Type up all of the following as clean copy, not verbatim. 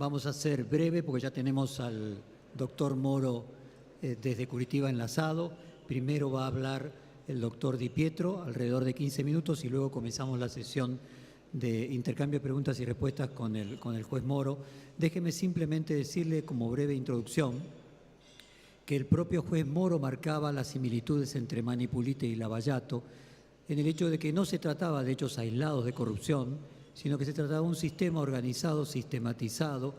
vamos a ser breve porque ya tenemos al doctor Moro desde Curitiba enlazado. Primero va a hablar el doctor Di Pietro, alrededor de 15 minutos, y luego comenzamos la sesión de intercambio de preguntas y respuestas con el juez Moro. Déjeme simplemente decirle como breve introducción que el propio juez Moro marcaba las similitudes entre Manipulite y Lavallato en el hecho de que no se trataba de hechos aislados de corrupción, sino que se trataba de un sistema organizado, sistematizado,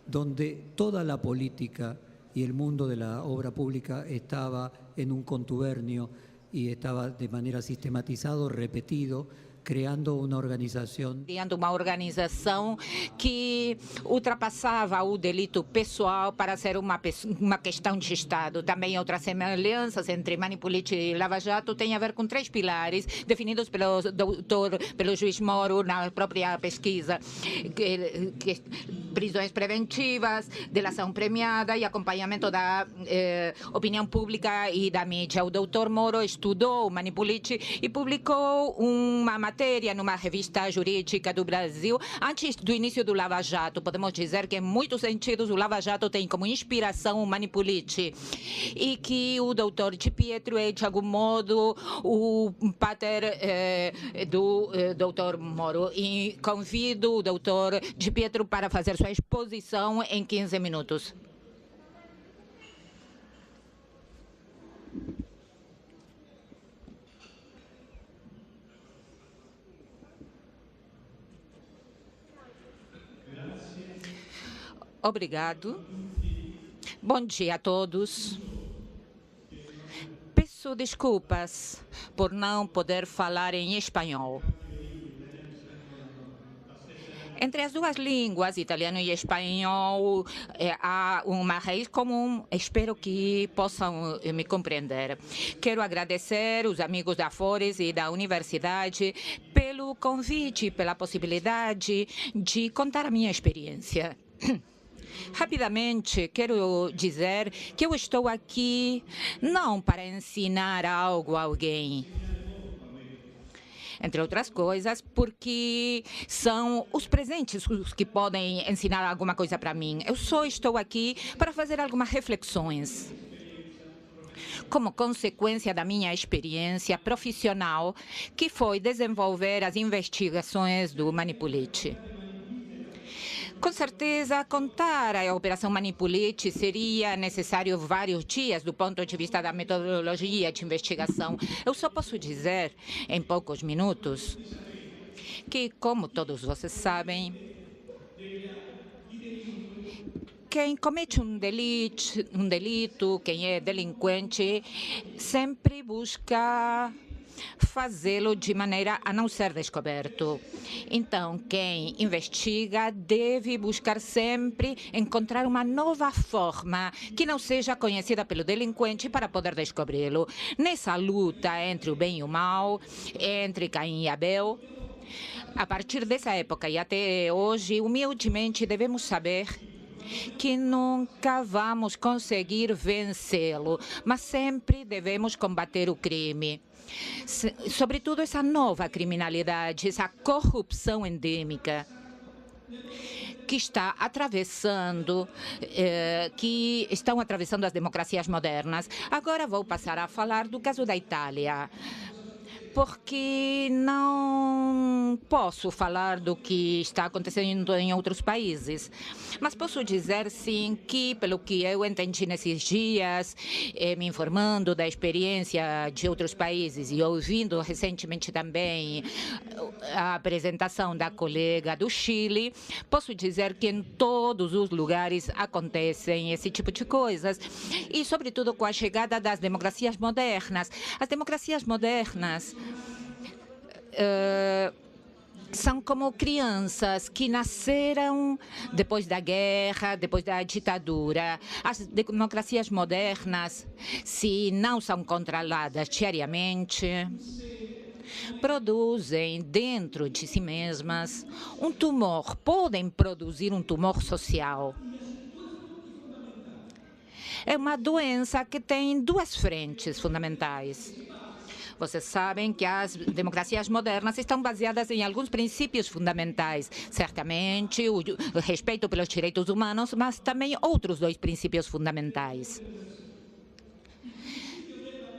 donde toda la política y el mundo de la obra pública estaba en un contubernio y estaba de manera sistematizado, repetido, criando uma organização que ultrapassava o delito pessoal para ser uma questão de Estado. Também outras semelhanças entre Manipulite e Lava Jato têm a ver com 3 pilares definidos pelo juiz Moro na própria pesquisa: prisões preventivas, delação premiada e acompanhamento da opinião pública e da mídia. O doutor Moro estudou o Manipulite e publicou uma matéria numa revista jurídica do Brasil antes do início do Lava Jato. Podemos dizer que, em muitos sentidos, o Lava Jato tem como inspiração o Manipulite e que o doutor Di Pietro é, de algum modo, o pater do doutor Moro. E convido o doutor Di Pietro para fazer sua exposição em 15 minutos. Obrigado. Bom dia a todos. Peço desculpas por não poder falar em espanhol. Entre as duas línguas, italiano e espanhol, há uma raiz comum. Espero que possam me compreender. Quero agradecer os amigos da Fores e da Universidade pelo convite, pela possibilidade de contar a minha experiência. Rapidamente, quero dizer que eu estou aqui não para ensinar algo a alguém, entre outras coisas, porque são os presentes os que podem ensinar alguma coisa para mim. Eu só estou aqui para fazer algumas reflexões como consequência da minha experiência profissional, que foi desenvolver as investigações do Manipulite. Com certeza, contar a Operação Manipulite seria necessário vários dias do ponto de vista da metodologia de investigação. Eu só posso dizer, em poucos minutos, que, como todos vocês sabem, quem comete um delito, quem é delinquente, sempre busca fazê-lo de maneira a não ser descoberto. Então, quem investiga deve buscar sempre encontrar uma nova forma que não seja conhecida pelo delinquente para poder descobri-lo. Nessa luta entre o bem e o mal, entre Caim e Abel, a partir dessa época e até hoje, humildemente devemos saber que nunca vamos conseguir vencê-lo, mas sempre devemos combater o crime. Sobretudo essa nova criminalidade, essa corrupção endêmica que está atravessando, que estão atravessando as democracias modernas. Agora vou passar a falar do caso da Itália, porque não posso falar do que está acontecendo em outros países. Mas posso dizer, sim, que, pelo que eu entendi nesses dias, me informando da experiência de outros países e ouvindo recentemente também a apresentação da colega do Chile, posso dizer que em todos os lugares acontecem esse tipo de coisas. E, sobretudo, com a chegada das democracias modernas. As democracias modernas são como crianças que nasceram depois da guerra, depois da ditadura. As democracias modernas, se não são controladas diariamente, produzem dentro de si mesmas um tumor, podem produzir um tumor social. É uma doença que tem duas frentes fundamentais. Vocês sabem que as democracias modernas estão baseadas em alguns princípios fundamentais. Certamente, o respeito pelos direitos humanos, mas também outros dois princípios fundamentais,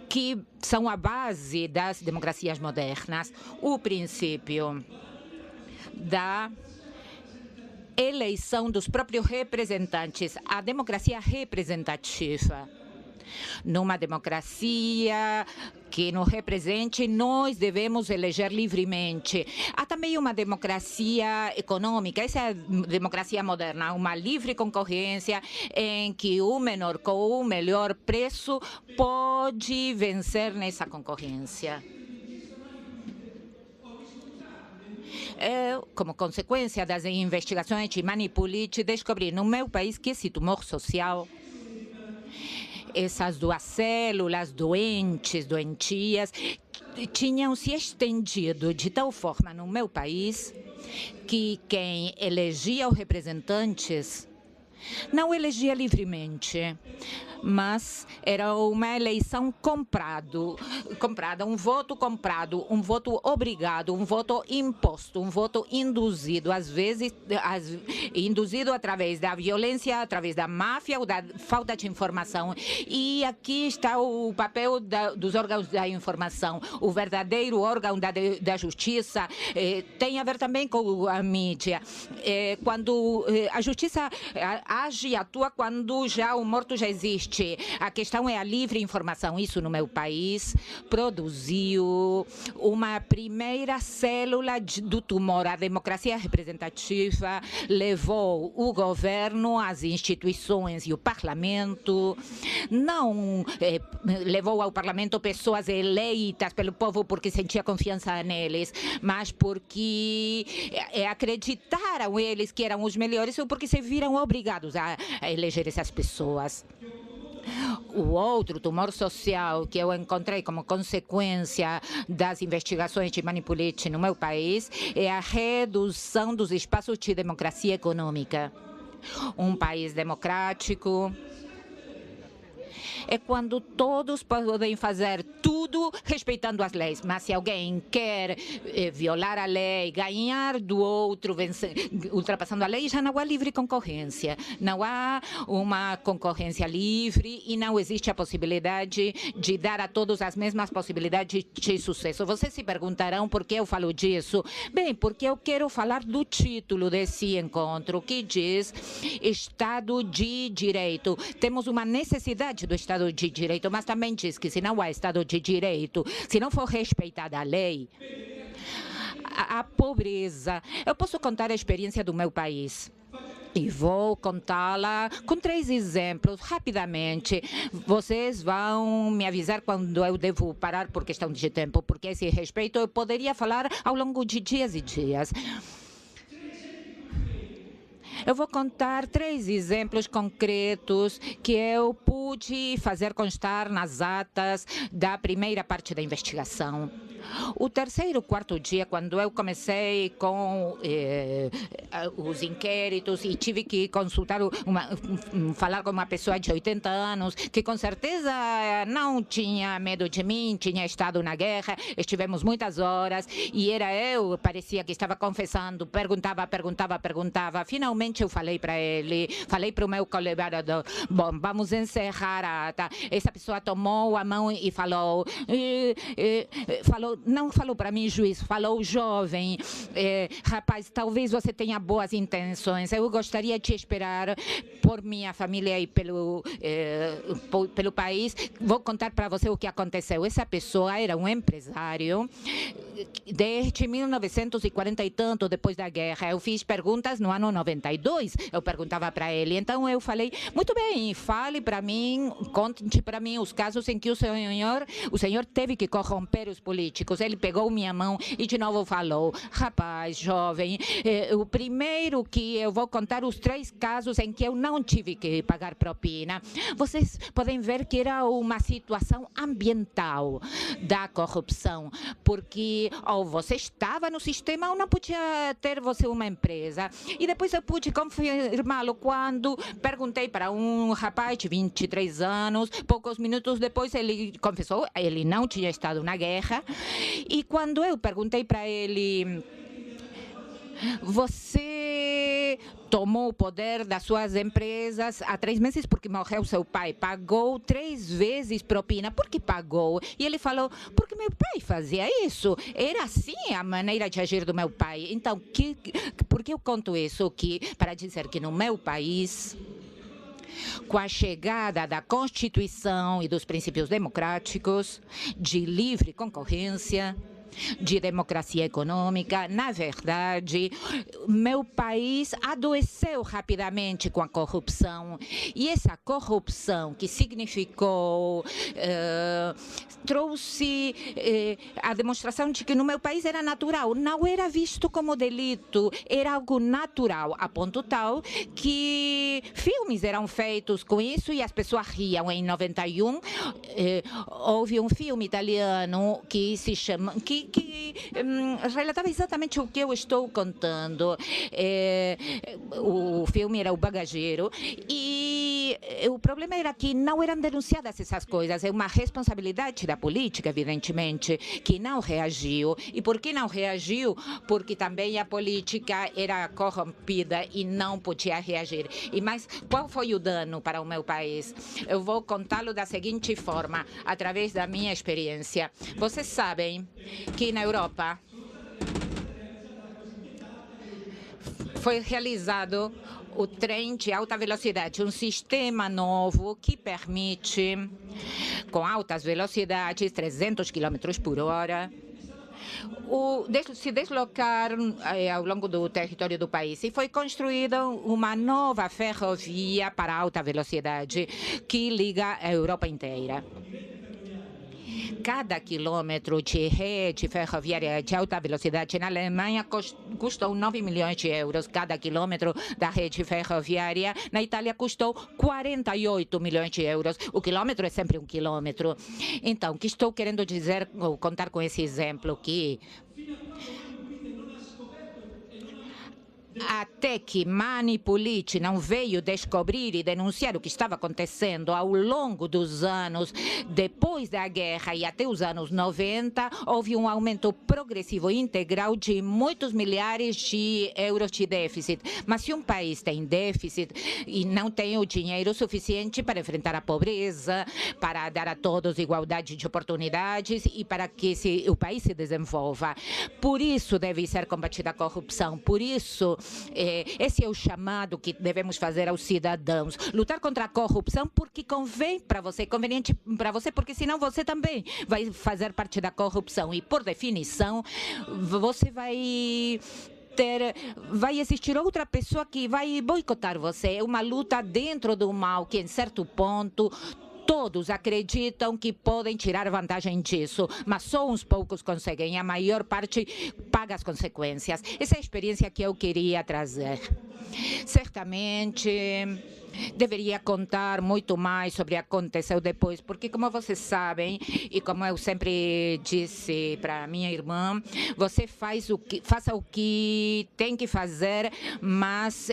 que são a base das democracias modernas. O princípio da eleição dos próprios representantes, a democracia representativa. Numa democracia que nos represente, nós devemos eleger livremente. Há também uma democracia econômica, essa é a democracia moderna, uma livre concorrência em que o menor com o melhor preço pode vencer nessa concorrência. Como consequência das investigações de Manipoliti, descobri no meu país que esse tumor social, essas duas células doentias, tinham se estendido de tal forma no meu país que quem elegia os representantes não elegia livremente, mas era uma eleição comprada, um voto comprado, um voto obrigado, um voto imposto, um voto induzido, às vezes induzido através da violência, através da máfia ou da falta de informação. E aqui está o papel dos órgãos da informação. O verdadeiro órgão da justiça tem a ver também com a mídia. Quando a justiça age e atua quando já o morto já existe. A questão é a livre informação. Isso no meu país produziu uma primeira célula do tumor. A democracia representativa levou o governo, as instituições e o parlamento, não levou ao parlamento pessoas eleitas pelo povo porque sentia confiança neles, mas porque acreditaram eles que eram os melhores ou porque se viram obrigados a eleger essas pessoas. O outro tumor social que eu encontrei como consequência das investigações de Manipoliti no meu país é a redução dos espaços de democracia econômica. Um país democrático é quando todos podem fazer tudo respeitando as leis. Mas se alguém quer violar a lei, ganhar do outro, ultrapassando a lei, já não há livre concorrência. Não há uma concorrência livre e não existe a possibilidade de dar a todos as mesmas possibilidades de sucesso. Vocês se perguntarão por que eu falo disso. Bem, porque eu quero falar do título desse encontro, que diz Estado de Direito. Temos uma necessidade do Estado de Direito, mas também diz que se não há Estado de Direito, se não for respeitada a lei, a pobreza. Eu posso contar a experiência do meu país. E vou contá-la com 3 exemplos, rapidamente. Vocês vão me avisar quando eu devo parar por questão de tempo, porque a esse respeito eu poderia falar ao longo de dias e dias. Eu vou contar 3 exemplos concretos que eu pude fazer constar nas atas da primeira parte da investigação. O terceiro, quarto dia, quando eu comecei com os inquéritos e tive que consultar, falar com uma pessoa de 80 anos, que com certeza não tinha medo de mim, tinha estado na guerra, estivemos muitas horas, e parecia que estava confessando, perguntava. Finalmente eu falei para ele, falei para o meu colaborador, bom, vamos encerrar a ata. Essa pessoa tomou a mão e falou, não falou para mim, juiz, falou jovem, rapaz, talvez você tenha boas intenções, eu gostaria de esperar por minha família e pelo país, vou contar para você o que aconteceu. Essa pessoa era um empresário desde 1940 e tanto, depois da guerra. Eu fiz perguntas no ano 92, eu perguntava para ele, então eu falei, muito bem, fale para mim, conte para mim os casos em que o senhor teve que corromper os políticos. políticos. Ele pegou minha mão e de novo falou: rapaz, jovem, o primeiro que eu vou contar os 3 casos em que eu não tive que pagar propina. Vocês podem ver que era uma situação ambiental da corrupção, porque ou você estava no sistema ou não podia ter você uma empresa. E depois eu pude confirmá-lo quando perguntei para um rapaz de 23 anos, poucos minutos depois ele confessou, ele não tinha estado na guerra. E quando eu perguntei para ele: você tomou o poder das suas empresas há 3 meses porque morreu seu pai, pagou 3 vezes propina, por que pagou? E ele falou: porque meu pai fazia isso, era assim a maneira de agir do meu pai. Então, por que eu conto isso? Para dizer que no meu país, com a chegada da Constituição e dos princípios democráticos, de livre concorrência, de democracia econômica, na verdade, meu país adoeceu rapidamente com a corrupção. E essa corrupção que significou, trouxe a demonstração de que no meu país era natural, não era visto como delito, era algo natural, a ponto tal que filmes eram feitos com isso e as pessoas riam. Em 91, houve um filme italiano que se chama... que relatava exatamente o que eu estou contando. O filme era O Bagageiro e o problema era que não eram denunciadas essas coisas. É uma responsabilidade da política, evidentemente, que não reagiu. E por que não reagiu? Porque também a política era corrompida e não podia reagir. Mas qual foi o dano para o meu país? Eu vou contá-lo da seguinte forma, através da minha experiência. Vocês sabem que na Europa foi realizado o trem de alta velocidade, um sistema novo que permite, com altas velocidades, 300 km por hora, se deslocar ao longo do território do país. E foi construída uma nova ferrovia para alta velocidade que liga a Europa inteira. Cada quilômetro de rede ferroviária de alta velocidade na Alemanha custou 9 milhões de euros. Cada quilômetro da rede ferroviária na Itália custou 48 milhões de euros. O quilômetro é sempre um quilômetro. Então, o que estou querendo dizer, ou contar com esse exemplo, que até que Mani Puliti não veio descobrir e denunciar o que estava acontecendo ao longo dos anos, depois da guerra e até os anos 90, houve um aumento progressivo e integral de muitos milhares de euros de déficit. Mas se um país tem déficit e não tem o dinheiro suficiente para enfrentar a pobreza, para dar a todos igualdade de oportunidades e para que o país se desenvolva. Por isso deve ser combatida a corrupção, por isso esse é o chamado que devemos fazer aos cidadãos. Lutar contra a corrupção porque convém para você, conveniente para você, porque senão você também vai fazer parte da corrupção. E, por definição, você vai existir outra pessoa que vai boicotar você. É uma luta dentro do mal que, em certo ponto, todos acreditam que podem tirar vantagem disso, mas só uns poucos conseguem. A maior parte paga as consequências. Essa é a experiência que eu queria trazer. Certamente deveria contar muito mais sobre o que aconteceu depois, porque, como vocês sabem, e como eu sempre disse para minha irmã, você faça o que tem que fazer, mas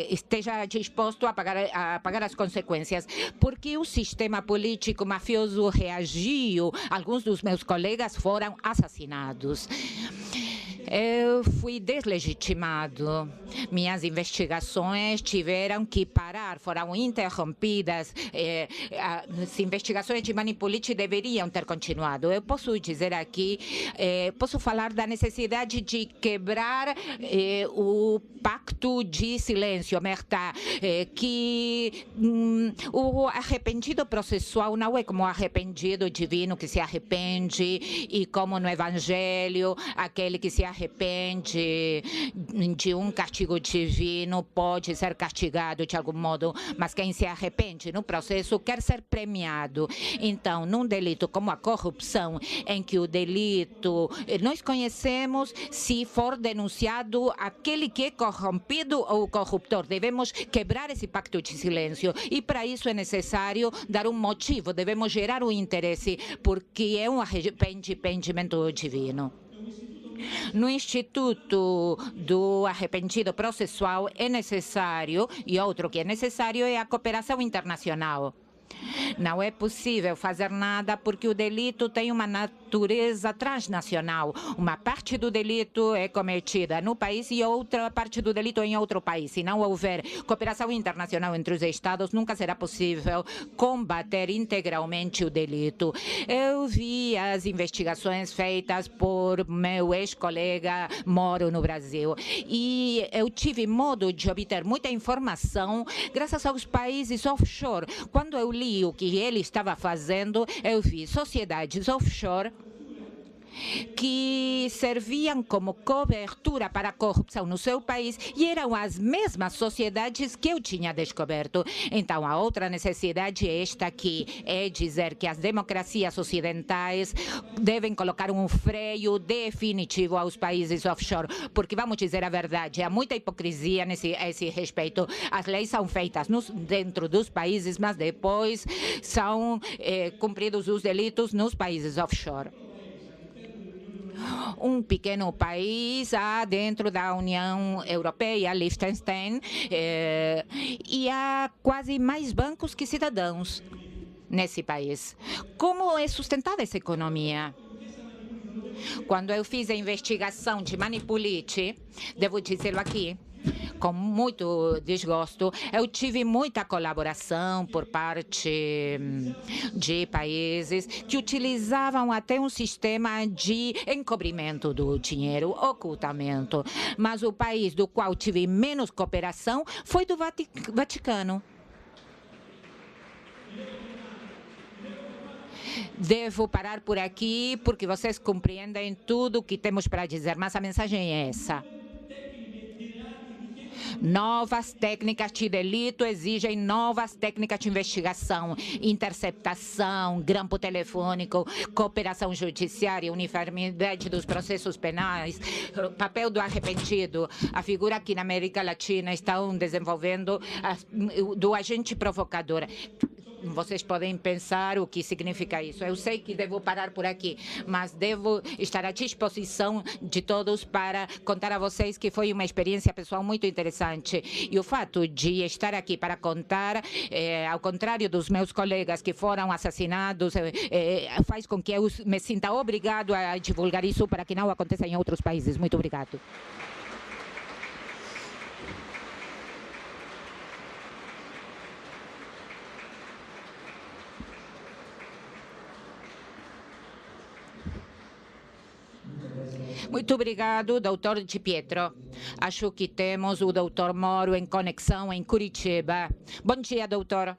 esteja disposto a pagar as consequências, porque o sistema político mafioso reagiu, alguns dos meus colegas foram assassinados. Eu fui deslegitimado. Minhas investigações tiveram que parar, foram interrompidas. As investigações de Mani Puliti deveriam ter continuado. Eu posso dizer aqui, posso falar da necessidade de quebrar o pacto de silêncio, omertà, que o arrependido processual não é como o arrependido divino que se arrepende, e como no Evangelho, aquele que se arrepende de um castigo castigo divino pode ser castigado de algum modo, mas quem se arrepende no processo quer ser premiado. Então, num delito como a corrupção, em que o delito, nós conhecemos se for denunciado aquele que é corrompido ou corruptor. Devemos quebrar esse pacto de silêncio e para isso é necessário dar um motivo, devemos gerar um interesse, porque é um arrependimento divino. No Instituto do Arrependido Processual é necessário, e outro que é necessário é a cooperação internacional. Não é possível fazer nada porque o delito tem uma natureza transnacional. Uma parte do delito é cometida no país e outra parte do delito em outro país. Se não houver cooperação internacional entre os Estados, nunca será possível combater integralmente o delito. Eu vi as investigações feitas por meu ex-colega Moro no Brasil e eu tive modo de obter muita informação graças aos países offshore. Quando eu li o que ele estava fazendo, eu vi sociedades offshore que serviam como cobertura para a corrupção no seu país e eram as mesmas sociedades que eu tinha descoberto. Então, a outra necessidade é esta aqui, é dizer que as democracias ocidentais devem colocar um freio definitivo aos países offshore, porque vamos dizer a verdade, há muita hipocrisia a esse respeito. As leis são feitas dentro dos países, mas depois são cumpridos os delitos nos países offshore. Um pequeno país dentro da União Europeia, Liechtenstein, e há quase mais bancos que cidadãos nesse país. Como é sustentada essa economia? Quando eu fiz a investigação de Manipulite, devo dizê-lo aqui, com muito desgosto, eu tive muita colaboração por parte de países que utilizavam até um sistema de encobrimento do dinheiro, ocultamento. Mas o país do qual tive menos cooperação foi do Vaticano. Devo parar por aqui, porque vocês compreendem tudo o que temos para dizer, mas a mensagem é essa. Novas técnicas de delito exigem novas técnicas de investigação, interceptação, grampo telefônico, cooperação judiciária, uniformidade dos processos penais, papel do arrependido. A figura aqui na América Latina estão desenvolvendo do agente provocador. Vocês podem pensar o que significa isso. Eu sei que devo parar por aqui, mas devo estar à disposição de todos para contar a vocês que foi uma experiência pessoal muito interessante. E o fato de estar aqui para contar, ao contrário dos meus colegas que foram assassinados, faz com que eu me sinta obrigado a divulgar isso para que não aconteça em outros países. Muito obrigado. Muito obrigado, doutor Di Pietro. Acho que temos o doutor Moro em conexão em Curitiba. Bom dia, doutor.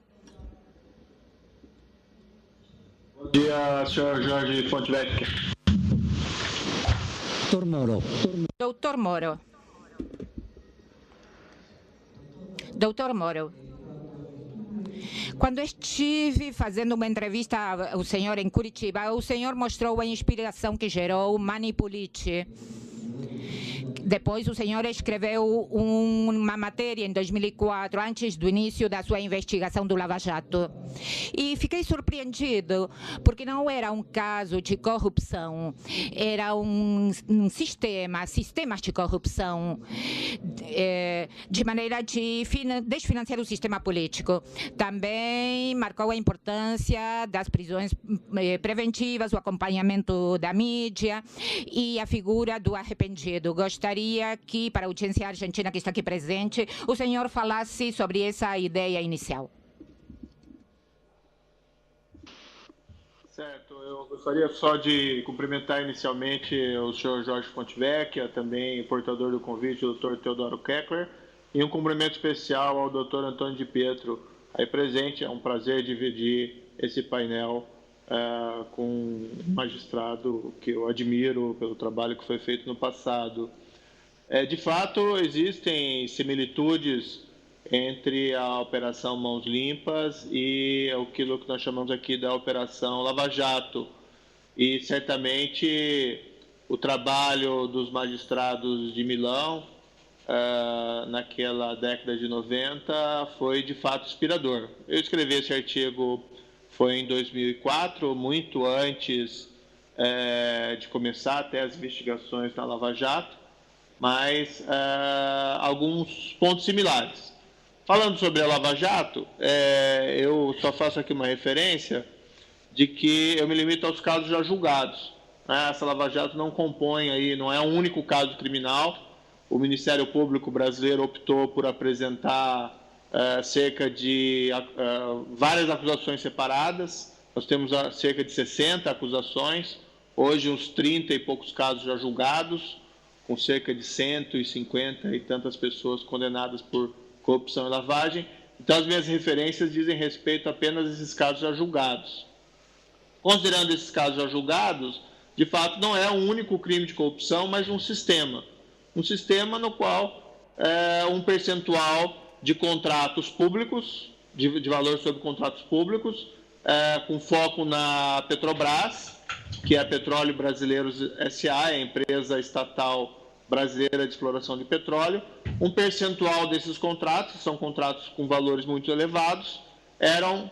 Bom dia, senhor Jorge Fontevecchia. Doutor Moro. Doutor Moro. Doutor Moro. Quando estive fazendo uma entrevista ao senhor em Curitiba, o senhor mostrou a inspiração que gerou Manipulite. Depois o senhor escreveu uma matéria em 2004, antes do início da sua investigação do Lava Jato. E fiquei surpreendido, porque não era um caso de corrupção, era sistemas de corrupção, de maneira de desfinanciar o sistema político. Também marcou a importância das prisões preventivas, o acompanhamento da mídia e a figura do arrependido. Gostaria que, para a audiência argentina que está aqui presente, o senhor falasse sobre essa ideia inicial. Certo, eu gostaria só de cumprimentar inicialmente o senhor Jorge Fontevecchia, também portador do convite, o doutor Teodoro Keckler, e um cumprimento especial ao doutor Antônio Di Pietro, aí presente. É um prazer dividir esse painel com um magistrado que eu admiro pelo trabalho que foi feito no passado. De fato, existem similitudes entre a Operação Mãos Limpas e aquilo que nós chamamos aqui da Operação Lava Jato. E, certamente, o trabalho dos magistrados de Milão, naquela década de 90, foi, de fato, inspirador. Eu escrevi esse artigo, foi em 2004, muito antes de começar até as investigações na Lava Jato, mas alguns pontos similares. Falando sobre a Lava Jato, eu só faço aqui uma referência de que eu me limito aos casos já julgados. Essa Lava Jato não compõe aí, não é um único caso criminal. O Ministério Público brasileiro optou por apresentar cerca de várias acusações separadas. Nós temos cerca de 60 acusações, hoje uns 30 e poucos casos já julgados, com cerca de 150 e tantas pessoas condenadas por corrupção e lavagem. Então, as minhas referências dizem respeito apenas a esses casos já julgados. Considerando esses casos já julgados, de fato, não é um único crime de corrupção, mas um sistema. Um sistema no qual um percentual de contratos públicos, de valor sobre contratos públicos, com foco na Petrobras, que é a Petróleo Brasileiros S.A., a empresa estatal brasileira de exploração de petróleo. Um percentual desses contratos, que são contratos com valores muito elevados, eram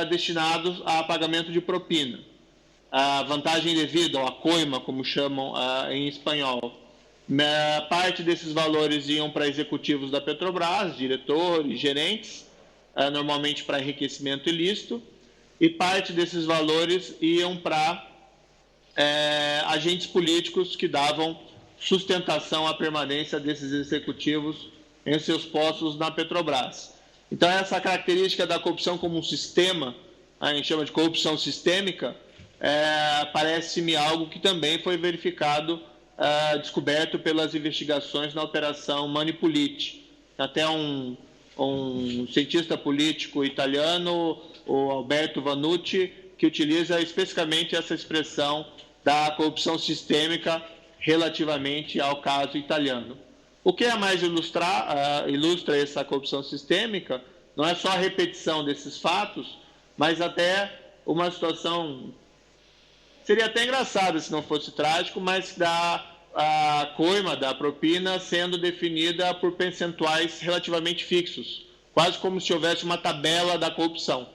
destinados a pagamento de propina. A vantagem devida, ou a coima, como chamam em espanhol. Parte desses valores iam para executivos da Petrobras, diretores, gerentes, normalmente para enriquecimento ilícito, e parte desses valores iam para agentes políticos que davam sustentação à permanência desses executivos em seus postos na Petrobras. Então, essa característica da corrupção como um sistema, a gente chama de corrupção sistêmica, parece-me algo que também foi verificado, descoberto pelas investigações na Operação Manipulite. Até um cientista político italiano, o Alberto Vanucci, que utiliza especificamente essa expressão da corrupção sistêmica relativamente ao caso italiano. O que mais ilustra essa corrupção sistêmica não é só a repetição desses fatos, mas até uma situação, seria até engraçado se não fosse trágico, mas a coima da propina sendo definida por percentuais relativamente fixos, quase como se houvesse uma tabela da corrupção.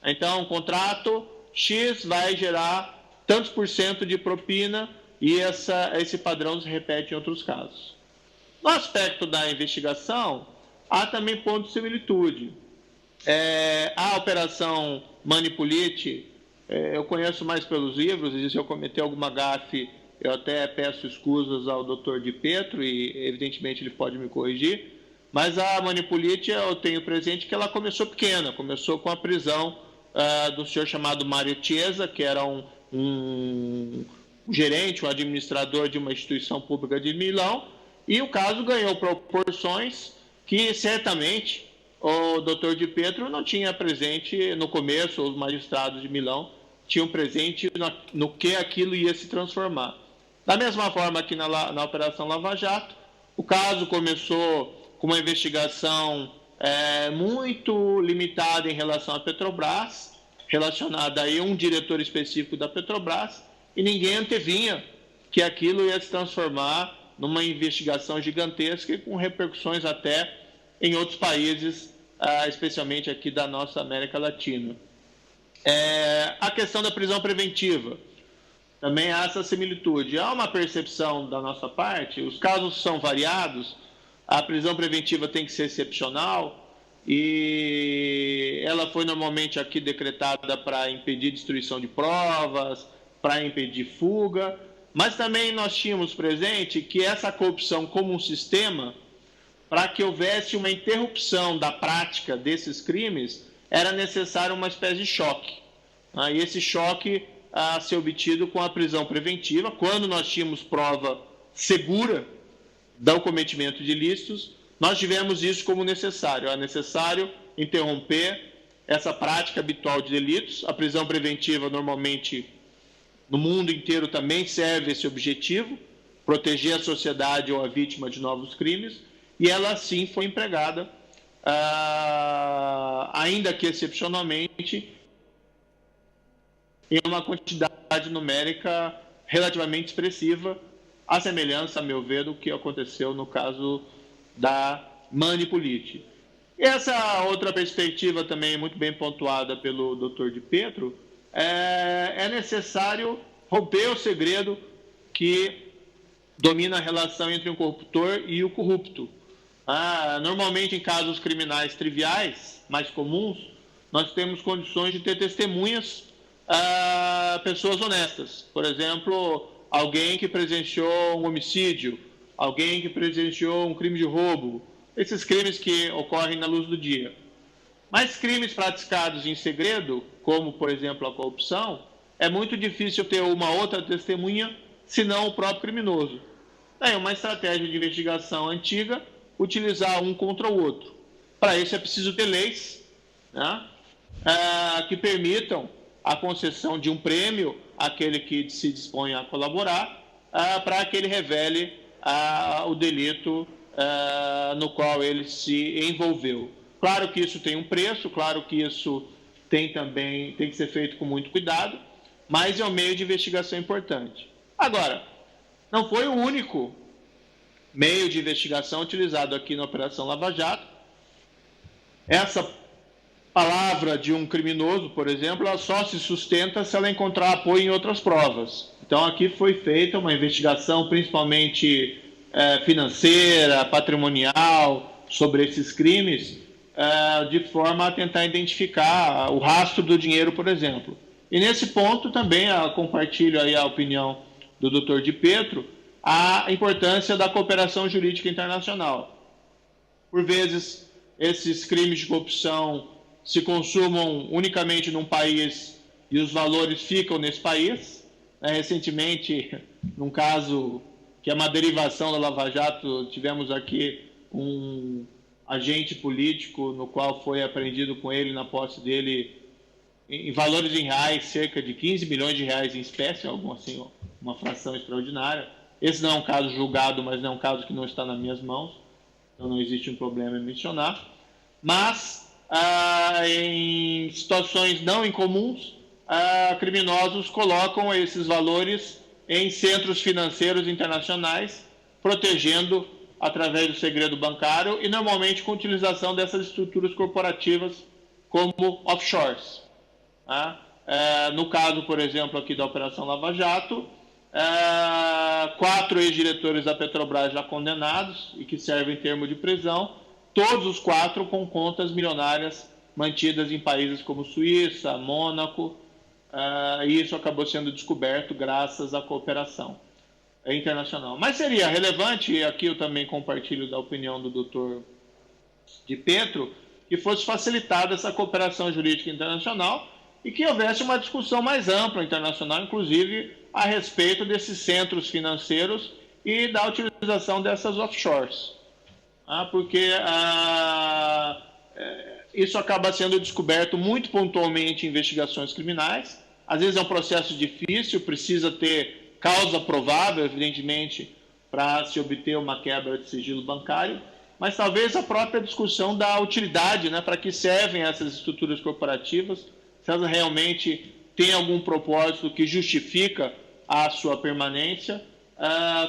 Então, um contrato X vai gerar tantos por cento de propina, e esse padrão se repete em outros casos. No aspecto da investigação, há também pontos de similitude. A Operação Manipulite, eu conheço mais pelos livros, e se eu cometer alguma gafe, eu até peço escusas ao Dr. Di Pietro, e evidentemente ele pode me corrigir, mas a Manipulite, eu tenho presente que ela começou pequena, começou com a prisão do senhor chamado Mário Chiesa, que era um gerente, um administrador de uma instituição pública de Milão, e o caso ganhou proporções que certamente o Dr. Di Pietro não tinha presente no começo, os magistrados de Milão tinham presente no que aquilo ia se transformar. Da mesma forma que na Operação Lava Jato, o caso começou com uma investigação muito limitada em relação à Petrobras, relacionada a um diretor específico da Petrobras, e ninguém antevinha que aquilo ia se transformar numa investigação gigantesca e com repercussões até em outros países, especialmente aqui da nossa América Latina. A questão da prisão preventiva, também há essa similitude. Há uma percepção da nossa parte, os casos são variados, a prisão preventiva tem que ser excepcional, e ela foi normalmente aqui decretada para impedir destruição de provas, para impedir fuga, mas também nós tínhamos presente que essa corrupção como um sistema, para que houvesse uma interrupção da prática desses crimes, era necessário uma espécie de choque. E esse choque a ser obtido com a prisão preventiva, quando nós tínhamos prova segura do cometimento de ilícitos, nós tivemos isso como necessário. É necessário interromper essa prática habitual de delitos. A prisão preventiva, normalmente, no mundo inteiro também serve esse objetivo, proteger a sociedade ou a vítima de novos crimes, e ela sim foi empregada, ainda que excepcionalmente, em uma quantidade numérica relativamente expressiva, à semelhança, a meu ver, do que aconteceu no caso da Manipulite. Essa outra perspectiva também muito bem pontuada pelo Dr. Di Pietro, é necessário romper o segredo que domina a relação entre o corruptor e o corrupto. Normalmente, em casos criminais triviais, mais comuns, nós temos condições de ter testemunhas, pessoas honestas. Por exemplo, alguém que presenciou um homicídio, alguém que presenciou um crime de roubo, esses crimes que ocorrem na luz do dia. Mas crimes praticados em segredo, como, por exemplo, a corrupção, é muito difícil ter uma outra testemunha, senão o próprio criminoso. É uma estratégia de investigação antiga, utilizar um contra o outro. Para isso é preciso ter leis, né, que permitam a concessão de um prêmio àquele que se dispõe a colaborar, para que ele revele o delito no qual ele se envolveu. Claro que isso tem um preço, claro que isso tem que ser feito com muito cuidado, mas é um meio de investigação importante. Agora, não foi o único meio de investigação utilizado aqui na Operação Lava Jato. Essa palavra de um criminoso, por exemplo, ela só se sustenta se ela encontrar apoio em outras provas. Então, aqui foi feita uma investigação principalmente financeira, patrimonial, sobre esses crimes, de forma a tentar identificar o rastro do dinheiro, por exemplo. E nesse ponto também compartilho aí a opinião do Dr. Di Pietro, a importância da cooperação jurídica internacional. Por vezes, esses crimes de corrupção se consumam unicamente num país e os valores ficam nesse país. Recentemente, num caso que é uma derivação da Lava Jato, tivemos aqui um agente político no qual foi apreendido com ele, na posse dele, em valores em reais, cerca de 15 milhões de reais em espécie, algo assim, uma fração extraordinária. Esse não é um caso julgado, mas não é um caso que não está nas minhas mãos, então não existe um problema em mencionar. Mas, em situações não incomuns, criminosos colocam esses valores em centros financeiros internacionais, protegendo através do segredo bancário e normalmente com utilização dessas estruturas corporativas como offshores. No caso, por exemplo, aqui da Operação Lava Jato, 4 ex-diretores da Petrobras já condenados e que servem termo de prisão, todos os 4 com contas milionárias mantidas em países como Suíça, Mônaco, e isso acabou sendo descoberto graças à cooperação internacional. Mas seria relevante, e aqui eu também compartilho da opinião do Dr. Di Pietro, que fosse facilitada essa cooperação jurídica internacional e que houvesse uma discussão mais ampla internacional, inclusive a respeito desses centros financeiros e da utilização dessas offshores. Porque isso acaba sendo descoberto muito pontualmente em investigações criminais. Às vezes é um processo difícil, precisa ter causa provável, evidentemente, para se obter uma quebra de sigilo bancário, mas talvez a própria discussão da utilidade, para que servem essas estruturas corporativas, se elas realmente têm algum propósito que justifica a sua permanência,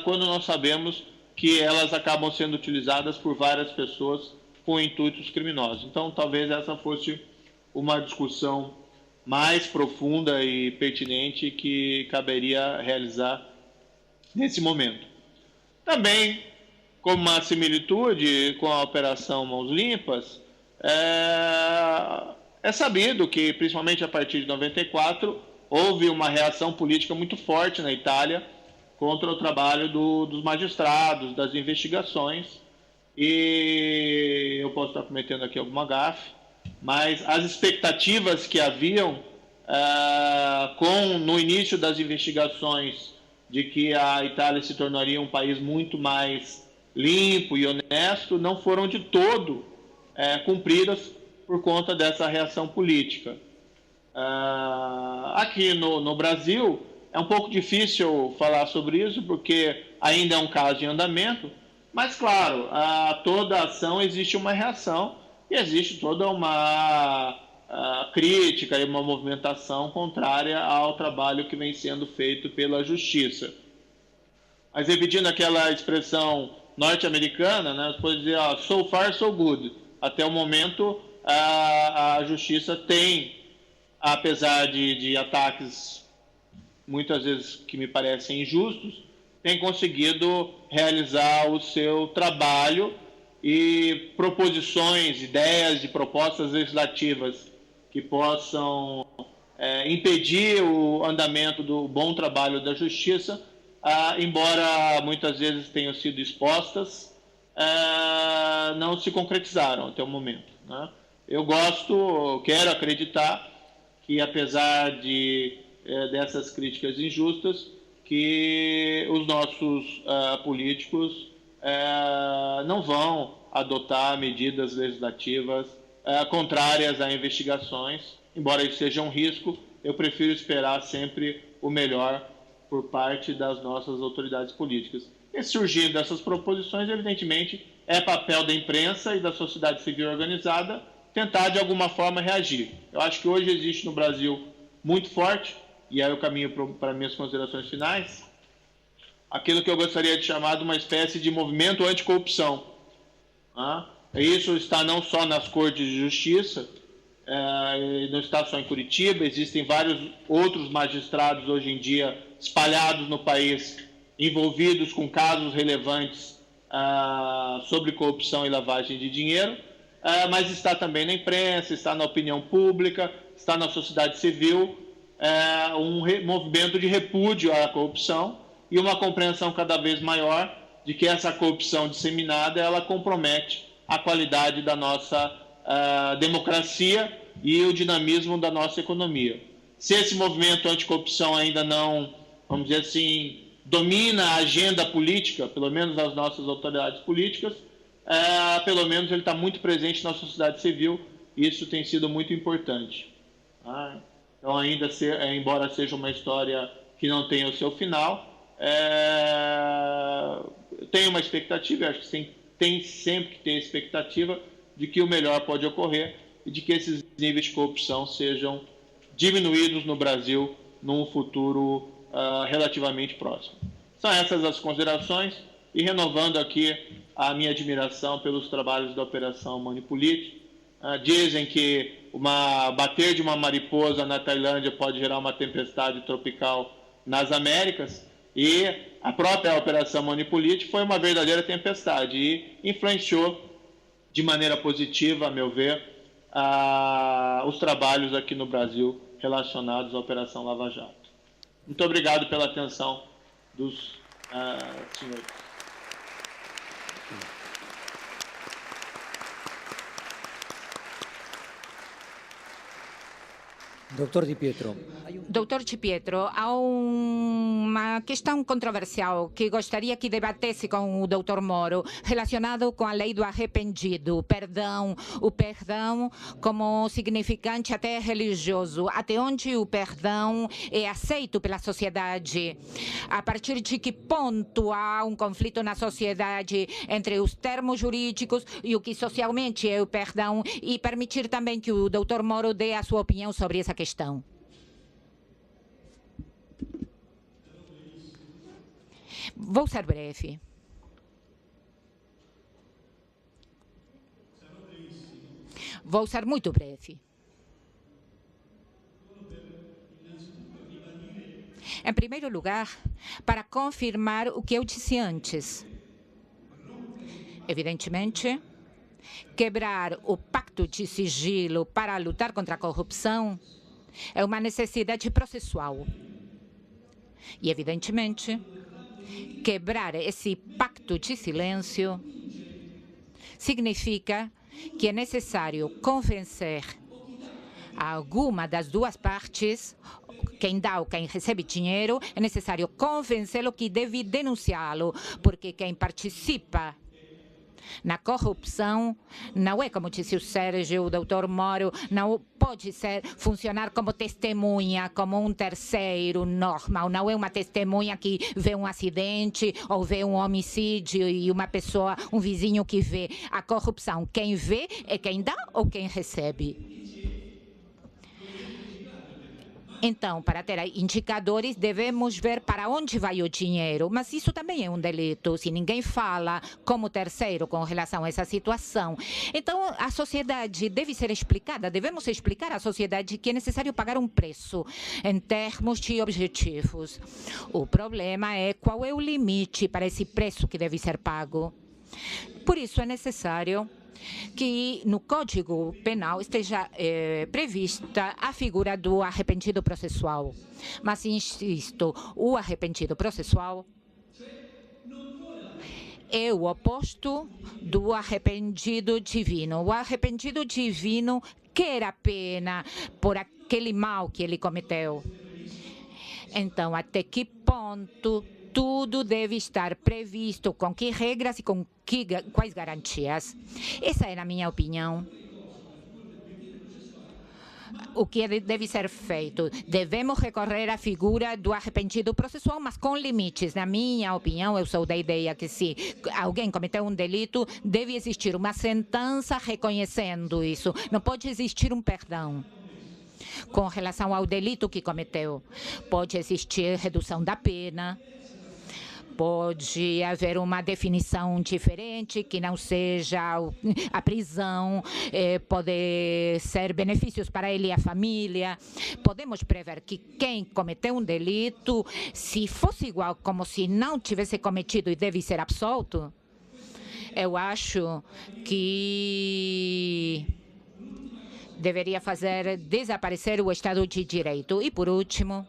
quando nós sabemos que elas acabam sendo utilizadas por várias pessoas com intuitos criminosos. Então, talvez essa fosse uma discussão mais profunda e pertinente que caberia realizar nesse momento. Também, como uma similitude com a Operação Mãos Limpas, é sabido que, principalmente a partir de 94, houve uma reação política muito forte na Itália contra o trabalho dos magistrados, das investigações, e eu posso estar cometendo aqui alguma gafe, mas as expectativas que haviam no início das investigações de que a Itália se tornaria um país muito mais limpo e honesto não foram de todo cumpridas por conta dessa reação política. Aqui no Brasil, É um pouco difícil falar sobre isso, porque ainda é um caso em andamento, mas, claro, a toda ação existe uma reação e existe toda uma crítica e uma movimentação contrária ao trabalho que vem sendo feito pela Justiça. Mas repetindo aquela expressão norte-americana, né, pode dizer, so far, so good. Até o momento, a Justiça tem, apesar de ataques muitas vezes que me parecem injustos, tem conseguido realizar o seu trabalho e proposições, ideias de propostas legislativas que possam impedir o andamento do bom trabalho da Justiça, embora muitas vezes tenham sido expostas, não se concretizaram até o momento, né? Eu quero acreditar que, apesar dessas críticas injustas, que os nossos políticos não vão adotar medidas legislativas contrárias a investigações. Embora isso seja um risco, eu prefiro esperar sempre o melhor por parte das nossas autoridades políticas. E surgindo dessas proposições, evidentemente, é papel da imprensa e da sociedade civil organizada tentar, de alguma forma, reagir. Eu acho que hoje existe no Brasil muito forte, e aí eu caminho para minhas considerações finais, aquilo que eu gostaria de chamar de uma espécie de movimento anticorrupção. Isso está não só nas cortes de justiça, não está só em Curitiba, existem vários outros magistrados hoje em dia espalhados no país, envolvidos com casos relevantes sobre corrupção e lavagem de dinheiro, mas está também na imprensa, está na opinião pública, está na sociedade civil, um movimento de repúdio à corrupção e uma compreensão cada vez maior de que essa corrupção disseminada ela compromete a qualidade da nossa democracia e o dinamismo da nossa economia. Se esse movimento anticorrupção ainda não, vamos dizer assim, domina a agenda política, pelo menos das nossas autoridades políticas, pelo menos ele está muito presente na sociedade civil e isso tem sido muito importante. Então, embora seja uma história que não tenha o seu final, tenho uma expectativa, acho que tem sempre que ter expectativa de que o melhor pode ocorrer e de que esses níveis de corrupção sejam diminuídos no Brasil num futuro relativamente próximo. São essas as considerações e renovando aqui a minha admiração pelos trabalhos da Operação Manipulite. Dizem que bater de uma mariposa na Tailândia pode gerar uma tempestade tropical nas Américas, e a própria Operação Manipulite foi uma verdadeira tempestade e influenciou de maneira positiva, a meu ver, os trabalhos aqui no Brasil relacionados à Operação Lava Jato. Muito obrigado pela atenção dos senhores. Doutor Di Pietro. Doutor Di Pietro, há uma questão controversial que gostaria que debatesse com o doutor Moro, relacionado com a lei do arrependido, o perdão como significante até religioso, até onde o perdão é aceito pela sociedade, a partir de que ponto há um conflito na sociedade entre os termos jurídicos e o que socialmente é o perdão, e permitir também que o doutor Moro dê a sua opinião sobre essa questão. Vou ser breve. Vou ser muito breve. Em primeiro lugar, para confirmar o que eu disse antes. Evidentemente, quebrar o pacto de sigilo para lutar contra a corrupção é uma necessidade processual. E, evidentemente, quebrar esse pacto de silêncio significa que é necessário convencer alguma das duas partes, quem dá ou quem recebe dinheiro, é necessário convencê-lo que deve denunciá-lo, porque quem participa Na corrupção, não é como disse o Sérgio, o doutor Moro, não pode funcionar como testemunha, como um terceiro normal. Não é uma testemunha que vê um acidente ou vê um homicídio e uma pessoa, um vizinho que vê. A corrupção, quem vê é quem dá ou quem recebe. Então, para ter indicadores, devemos ver para onde vai o dinheiro. Mas isso também é um delito. Se ninguém fala como terceiro com relação a essa situação. Então, a sociedade deve ser explicada. Devemos explicar à sociedade que é necessário pagar um preço em termos de objetivos. O problema é qual é o limite para esse preço que deve ser pago. Por isso, é necessário que no Código Penal esteja prevista a figura do arrependido processual. Mas, insisto, o arrependido processual é o oposto do arrependido divino. O arrependido divino quer a pena por aquele mal que ele cometeu. Então, até que ponto tudo deve estar previsto, com que regras e com quais garantias? Essa é a minha opinião. O que deve ser feito? Devemos recorrer à figura do arrependido processual, mas com limites. Na minha opinião, eu sou da ideia que se alguém cometeu um delito, deve existir uma sentença reconhecendo isso. Não pode existir um perdão com relação ao delito que cometeu. Pode existir redução da pena. Pode haver uma definição diferente, que não seja a prisão, pode ser benefícios para ele e a família. Podemos prever que quem cometeu um delito, se fosse igual como se não tivesse cometido e deve ser absolto, eu acho que deveria fazer desaparecer o Estado de Direito. E, por último,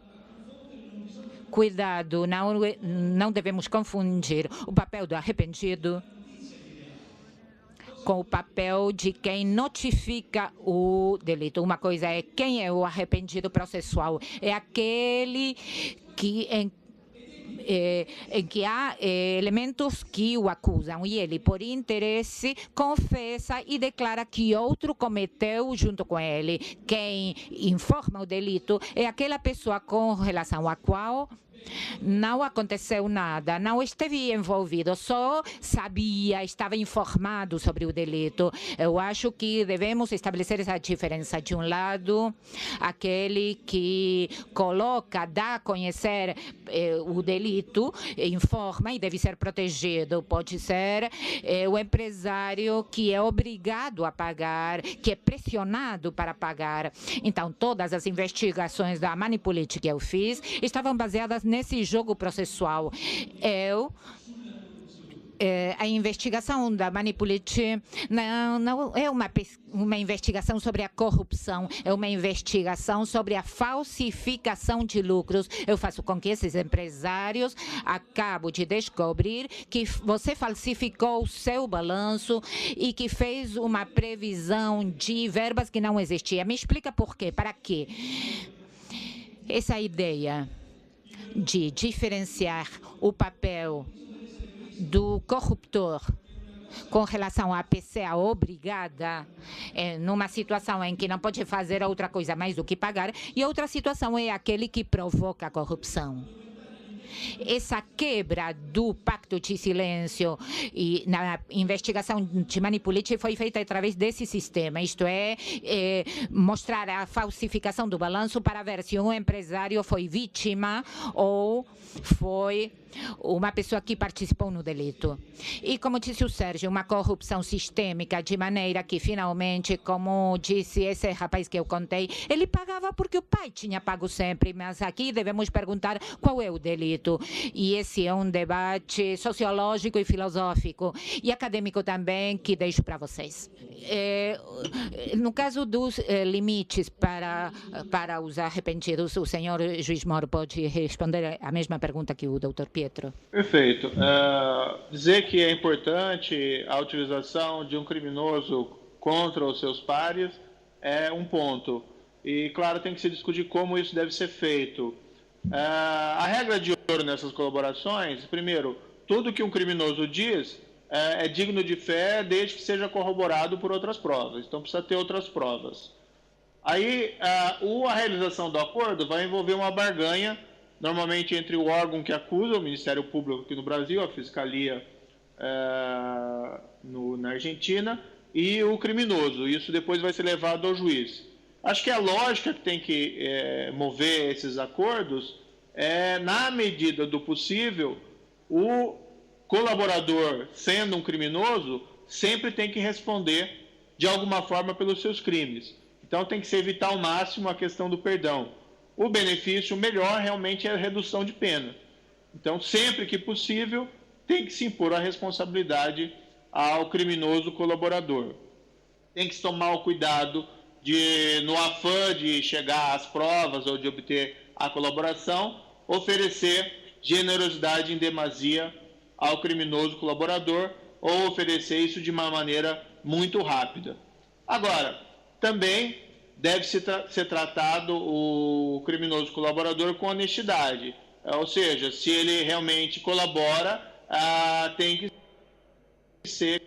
cuidado, não devemos confundir o papel do arrependido com o papel de quem notifica o delito. Uma coisa é quem é o arrependido processual. É aquele que em que há elementos que o acusam e ele, por interesse, confessa e declara que outro cometeu junto com ele. Quem informa o delito é aquela pessoa com relação à qual não aconteceu nada, não esteve envolvido, só sabia, estava informado sobre o delito. Eu acho que devemos estabelecer essa diferença. De um lado, aquele que coloca, dá a conhecer o delito, informa e deve ser protegido. Pode ser o empresário que é obrigado a pagar, que é pressionado para pagar. Então, todas as investigações da Manipulite que eu fiz estavam baseadas nesse jogo processual. A investigação da Manipulite não é uma investigação sobre a corrupção, é uma investigação sobre a falsificação de lucros. Eu faço com que esses empresários, acabo de descobrir que você falsificou o seu balanço e que fez uma previsão de verbas que não existia. Me explica por quê, para quê? Essa ideia de diferenciar o papel do corruptor com relação à PCA obrigada, numa situação em que não pode fazer outra coisa mais do que pagar, e outra situação é aquele que provoca a corrupção. Essa quebra do pacto de silêncio e na investigação de Manipulite foi feita através desse sistema, isto é, mostrar a falsificação do balanço para ver se um empresário foi vítima ou foi uma pessoa que participou no delito. E, como disse o Sérgio, uma corrupção sistêmica, de maneira que, finalmente, como disse esse rapaz que eu contei, ele pagava porque o pai tinha pago sempre, mas aqui devemos perguntar qual é o delito. E esse é um debate sociológico e filosófico, e acadêmico também, que deixo para vocês. No caso dos limites para os arrependidos, o senhor juiz Moro pode responder a mesma pergunta que o doutor Pietro. Perfeito. Dizer que é importante a utilização de um criminoso contra os seus pares é um ponto. E, claro, tem que se discutir como isso deve ser feito. A regra de ouro nessas colaborações, primeiro, tudo que um criminoso diz é digno de fé desde que seja corroborado por outras provas. Então, precisa ter outras provas. Aí, a realização do acordo vai envolver uma barganha, normalmente entre o órgão que acusa, o Ministério Público aqui no Brasil, a Fiscalia na Argentina, e o criminoso. Isso depois vai ser levado ao juiz. Acho que a lógica que tem que mover esses acordos é, na medida do possível, o colaborador, sendo um criminoso, sempre tem que responder de alguma forma pelos seus crimes. Então tem que se evitar ao máximo a questão do perdão. O benefício melhor realmente é a redução de pena. Então, sempre que possível, tem que se impor a responsabilidade ao criminoso colaborador. Tem que se tomar o cuidado de, no afã de chegar às provas ou de obter a colaboração, oferecer generosidade em demasia ao criminoso colaborador ou oferecer isso de uma maneira muito rápida. Agora, também deve ser tratado o criminoso colaborador com honestidade. Ou seja, se ele realmente colabora, tem que ser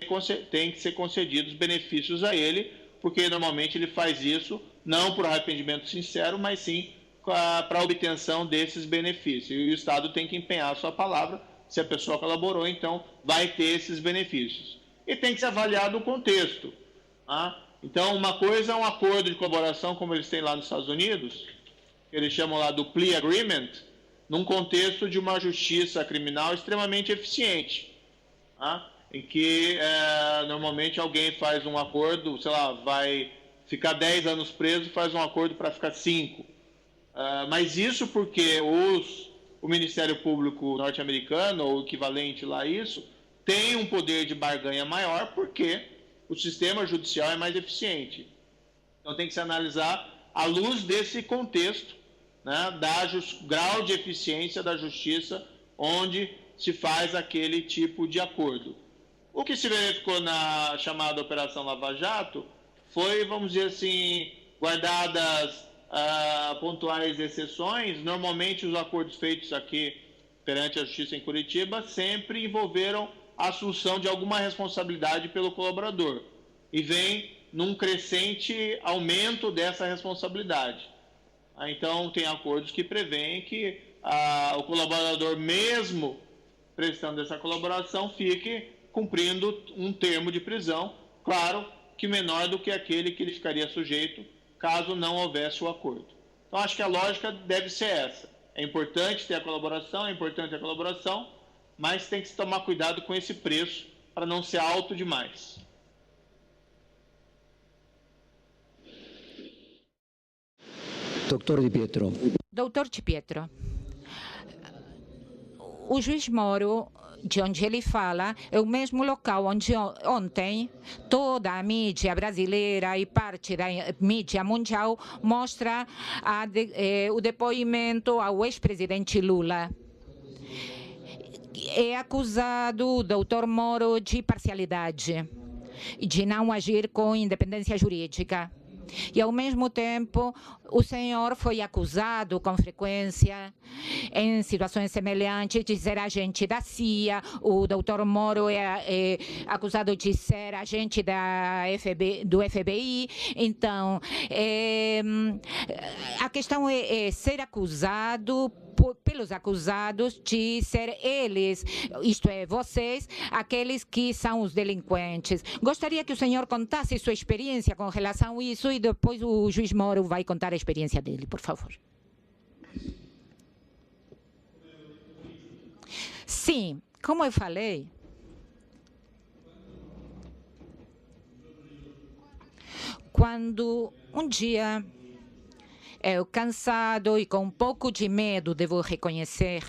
concedidos benefícios a ele, porque normalmente ele faz isso não por arrependimento sincero, mas sim para a obtenção desses benefícios. E o Estado tem que empenhar a sua palavra. Se a pessoa colaborou, então vai ter esses benefícios. E tem que ser avaliado o contexto. Então, uma coisa é um acordo de colaboração, como eles têm lá nos Estados Unidos, que eles chamam lá do plea agreement, num contexto de uma justiça criminal extremamente eficiente, em que normalmente alguém faz um acordo, sei lá, vai ficar 10 anos preso, faz um acordo para ficar 5. Mas isso porque o Ministério Público norte-americano, ou o equivalente lá a isso, tem um poder de barganha maior porque o sistema judicial é mais eficiente. Então tem que se analisar à luz desse contexto, né, grau de eficiência da justiça onde se faz aquele tipo de acordo. O que se verificou na chamada Operação Lava Jato foi, vamos dizer assim, guardadas pontuais exceções. Normalmente os acordos feitos aqui perante a Justiça em Curitiba sempre envolveram a assunção de alguma responsabilidade pelo colaborador e vem num crescente aumento dessa responsabilidade. Então, tem acordos que prevêem que o colaborador, mesmo prestando essa colaboração, fique cumprindo um termo de prisão, claro que menor do que aquele que ele ficaria sujeito caso não houvesse o acordo. Então, acho que a lógica deve ser essa. É importante ter a colaboração, mas tem que se tomar cuidado com esse preço para não ser alto demais. Doutor Di Pietro. Doutor Di Pietro, o juiz Moro, de onde ele fala, é o mesmo local onde ontem toda a mídia brasileira e parte da mídia mundial mostra o depoimento ao ex-presidente Lula. É acusado o doutor Moro de parcialidade, de não agir com independência jurídica. E, ao mesmo tempo, o senhor foi acusado com frequência, em situações semelhantes, de ser agente da CIA. O doutor Moro é acusado de ser agente do FBI. Então, a questão é ser acusado pelos acusados de ser eles, isto é, vocês, aqueles que são os delinquentes. Gostaria que o senhor contasse sua experiência com relação a isso e depois o juiz Moro vai contar a experiência dele, por favor. Sim, como eu falei, quando um dia eu, cansado e com um pouco de medo, devo reconhecer,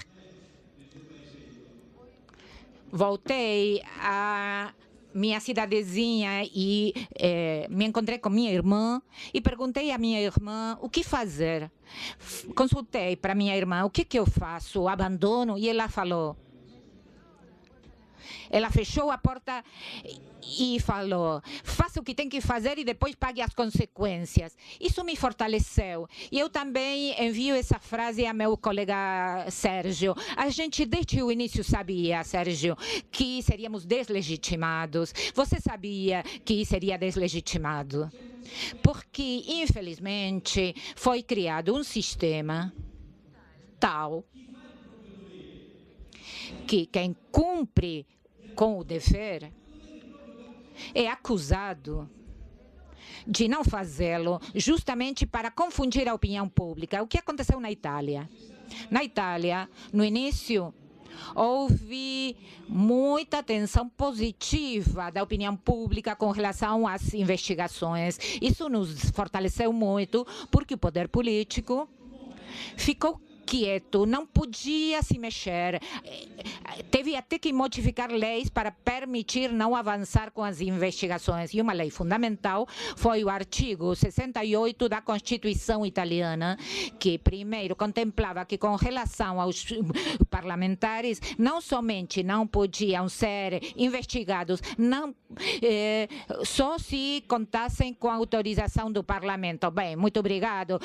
voltei à minha cidadezinha e me encontrei com minha irmã e perguntei à minha irmã o que fazer. Consultei para minha irmã o que eu faço, abandono, e ela falou: Ela fechou a porta e falou: faça o que tem que fazer e depois pague as consequências. Isso me fortaleceu. E eu também envio essa frase a meu colega Sérgio. A gente desde o início sabia, Sérgio, que seríamos deslegitimados. Você sabia que seria deslegitimado? Porque, infelizmente, foi criado um sistema tal que quem cumpre com o dever é acusado de não fazê-lo justamente para confundir a opinião pública. O que aconteceu na Itália? Na Itália, no início, houve muita atenção positiva da opinião pública com relação às investigações. Isso nos fortaleceu muito, porque o poder político ficou quieto, não podia se mexer. Teve até que modificar leis para permitir não avançar com as investigações. E uma lei fundamental foi o artigo 68 da Constituição italiana, que primeiro contemplava que, com relação aos parlamentares, não somente não podiam ser investigados, não só se contassem com a autorização do parlamento. Bem, muito obrigado.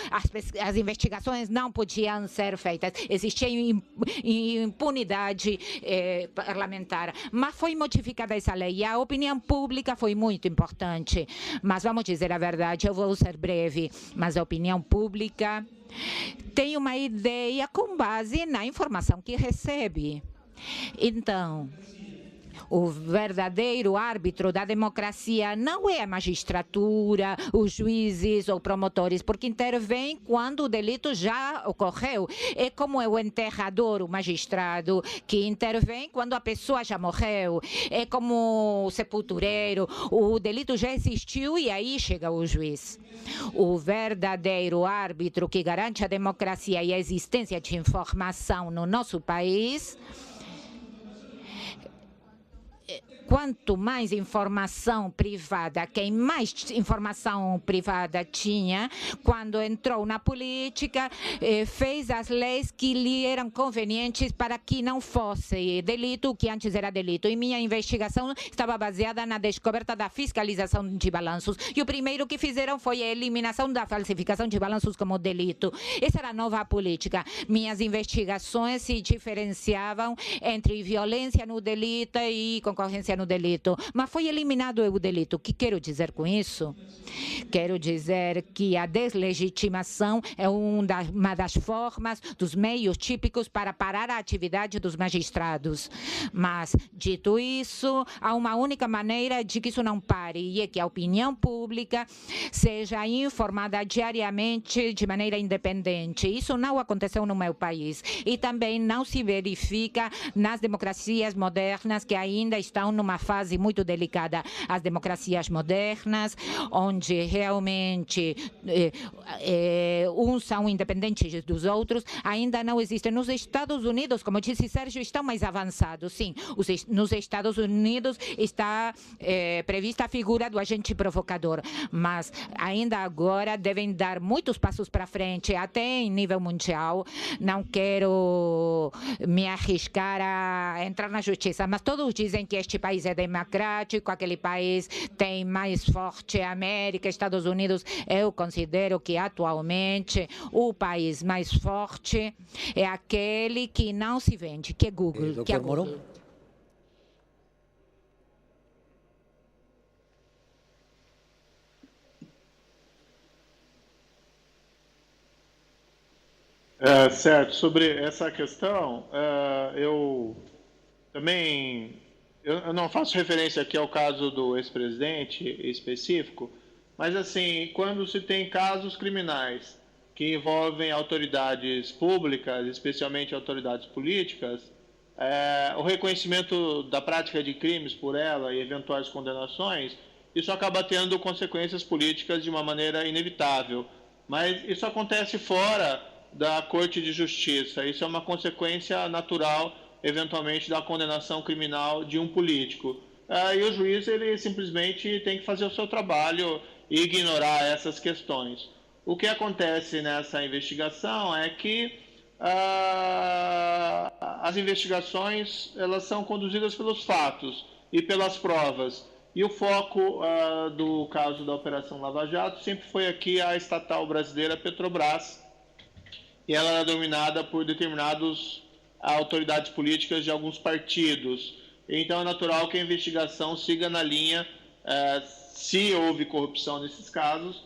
As investigações não podiam ser feitas. Existia impunidade parlamentar. Mas foi modificada essa lei e a opinião pública foi muito importante. Mas vamos dizer a verdade, eu vou ser breve, mas a opinião pública tem uma ideia com base na informação que recebe. Então, o verdadeiro árbitro da democracia não é a magistratura, os juízes ou promotores, porque intervém quando o delito já ocorreu. É como o enterrador, o magistrado, que intervém quando a pessoa já morreu. É como o sepultureiro, o delito já existiu e aí chega o juiz. O verdadeiro árbitro que garante a democracia e a existência de informação no nosso país, quanto mais informação privada, quem mais informação privada tinha, quando entrou na política, fez as leis que lhe eram convenientes para que não fosse delito o que antes era delito. E minha investigação estava baseada na descoberta da fiscalização de balanços. E o primeiro que fizeram foi a eliminação da falsificação de balanços como delito. Essa era a nova política. Minhas investigações se diferenciavam entre violência no delito e concorrência no delito, mas foi eliminado o delito. O que quero dizer com isso? Quero dizer que a deslegitimação é uma das formas, dos meios típicos para parar a atividade dos magistrados. Mas, dito isso, há uma única maneira de que isso não pare, e é que a opinião pública seja informada diariamente de maneira independente. Isso não aconteceu no meu país e também não se verifica nas democracias modernas, que ainda estão numa fase muito delicada. As democracias modernas, onde realmente uns são independentes dos outros, ainda não existem. Nos Estados Unidos, como disse Sérgio, estão mais avançados. Sim, nos Estados Unidos está prevista a figura do agente provocador, mas ainda agora devem dar muitos passos para frente, até em nível mundial. Não quero me arriscar a entrar na justiça, mas todos dizem que este país é democrático, aquele país tem mais forte a América, Estados Unidos. Eu considero que atualmente o país mais forte é aquele que não se vende, que é Google. Que é Google. Moro? Certo, sobre essa questão, eu não faço referência aqui ao caso do ex-presidente específico, mas assim, quando se tem casos criminais que envolvem autoridades públicas, especialmente autoridades políticas, o reconhecimento da prática de crimes por ela e eventuais condenações, isso acaba tendo consequências políticas de uma maneira inevitável. Mas isso acontece fora da Corte de Justiça. Isso é uma consequência natural, eventualmente, da condenação criminal de um político. E o juiz, ele simplesmente tem que fazer o seu trabalho e ignorar essas questões. O que acontece nessa investigação é que as investigações elas são conduzidas pelos fatos e pelas provas. E o foco do caso da Operação Lava Jato sempre foi aqui a estatal brasileira Petrobras, e ela era dominada por determinadas autoridades políticas de alguns partidos. Então é natural que a investigação siga na linha, se houve corrupção nesses casos,